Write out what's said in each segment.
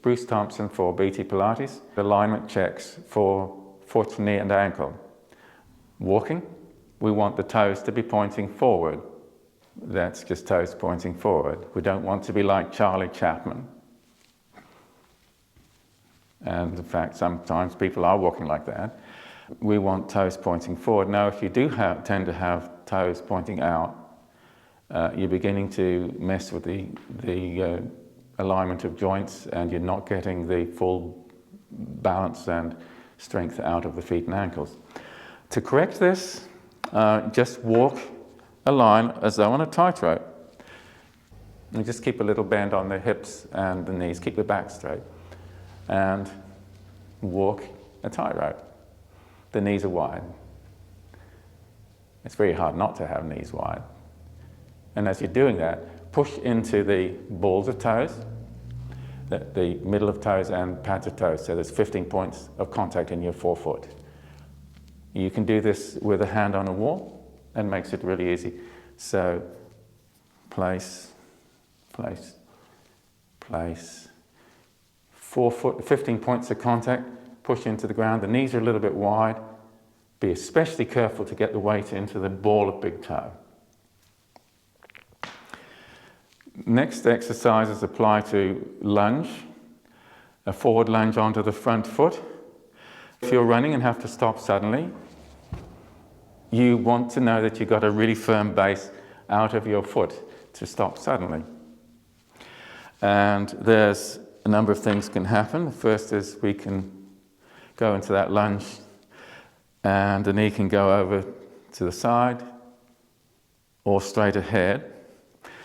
Bruce Thompson for BT Pilates. Alignment checks for foot, knee and ankle. Walking, we want the toes to be pointing forward. That's just toes pointing forward. We don't want to be like Charlie Chaplin. And in fact, sometimes people are walking like that. We want toes pointing forward. Now, if you do tend to have toes pointing out, you're beginning to mess with the alignment of joints, and you're not getting the full balance and strength out of the feet and ankles. To correct this, just walk a line as though on a tightrope. And just keep a little bend on the hips and the knees, keep the back straight, and walk a tightrope. The knees are wide. It's very hard not to have knees wide. And as you're doing that, push into the balls of toes, the middle of toes and pads of toes, so there's 15 points of contact in your forefoot. You can do this with a hand on a wall, and makes it really easy. So, place, place, place. Forefoot, 15 points of contact, push into the ground. The knees are a little bit wide. Be especially careful to get the weight into the ball of big toe. Next exercises apply to lunge, a forward lunge onto the front foot. If you're running and have to stop suddenly, you want to know that you've got a really firm base out of your foot to stop suddenly. And there's a number of things can happen. The first is we can go into that lunge and the knee can go over to the side or straight ahead.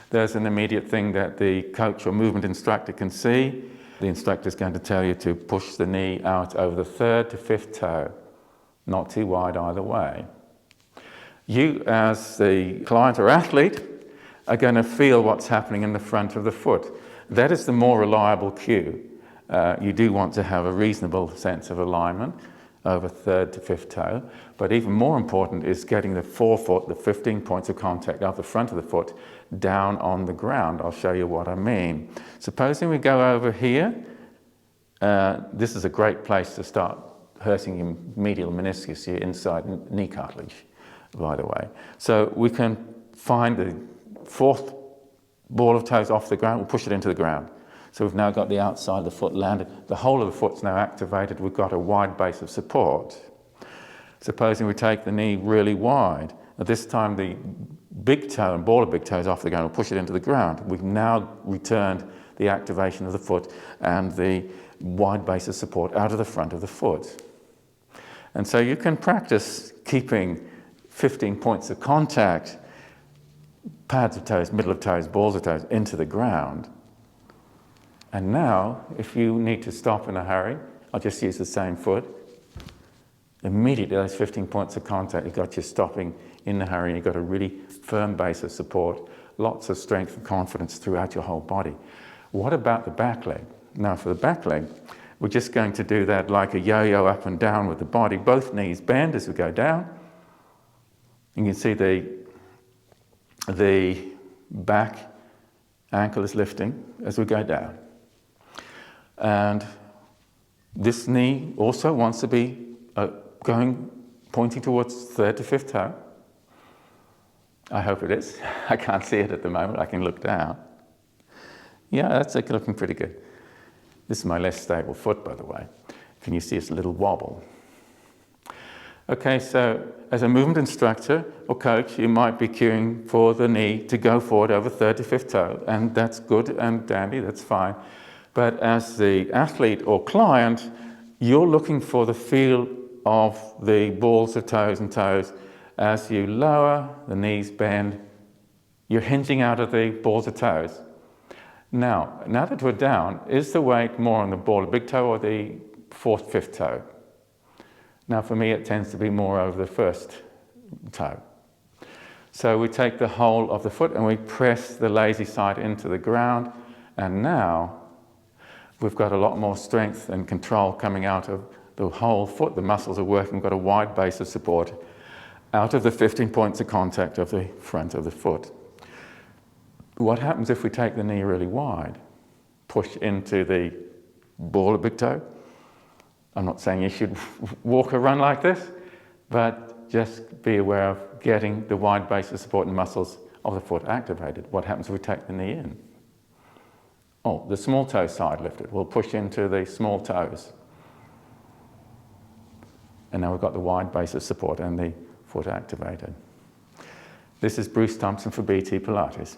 There's an immediate thing that the coach or movement instructor can see. The instructor is going to tell you to push the knee out over the third to fifth toe, not too wide either way. You, as the client or athlete, are going to feel what's happening in the front of the foot. That is the more reliable cue. You do want to have a reasonable sense of alignment over third to fifth toe, but even more important is getting the forefoot, the 15 points of contact of the front of the foot, down on the ground. I'll show you what I mean. Supposing we go over here, this is a great place to start hurting your medial meniscus, your inside knee cartilage, by the way. So we can find the fourth ball of toes off the ground, we'll push it into the ground. So we've now got the outside of the foot landed. The whole of the foot's now activated. We've got a wide base of support. Supposing we take the knee really wide. At this time, the big toe and ball of big toe is off the ground. We'll push it into the ground. We've now returned the activation of the foot and the wide base of support out of the front of the foot. And so you can practice keeping 15 points of contact, pads of toes, middle of toes, balls of toes, into the ground. And now, if you need to stop in a hurry, I'll just use the same foot. Immediately, those 15 points of contact, you've got you stopping in a hurry, and you've got a really firm base of support, lots of strength and confidence throughout your whole body. What about the back leg? Now, for the back leg, we're just going to do that like a yo-yo up and down with the body. Both knees bend as we go down. You can see the back ankle is lifting as we go down. And this knee also wants to be pointing towards third to fifth toe. I hope it is. I can't see it at the moment. I can look down. Yeah, that's looking pretty good. This is my less stable foot, by the way. Can you see it's a little wobble? Okay, so as a movement instructor or coach, you might be cueing for the knee to go forward over third to fifth toe, and that's good and dandy, that's fine. But as the athlete or client, you're looking for the feel of the balls of toes and toes. As you lower, the knees bend, you're hinging out of the balls of toes. Now that we're down, is the weight more on the ball of big toe or the fourth, fifth toe? Now for me, it tends to be more over the first toe. So we take the whole of the foot and we press the lazy side into the ground, and now we've got a lot more strength and control coming out of the whole foot. The muscles are working. We've got a wide base of support out of the 15 points of contact of the front of the foot. What happens if we take the knee really wide? Push into the ball of big toe. I'm not saying you should walk or run like this, but just be aware of getting the wide base of support and muscles of the foot activated. What happens if we take the knee in? Oh, the small toe side lifted. We'll push into the small toes. And now we've got the wide base of support and the foot activated. This is Bruce Thompson for BT Pilates.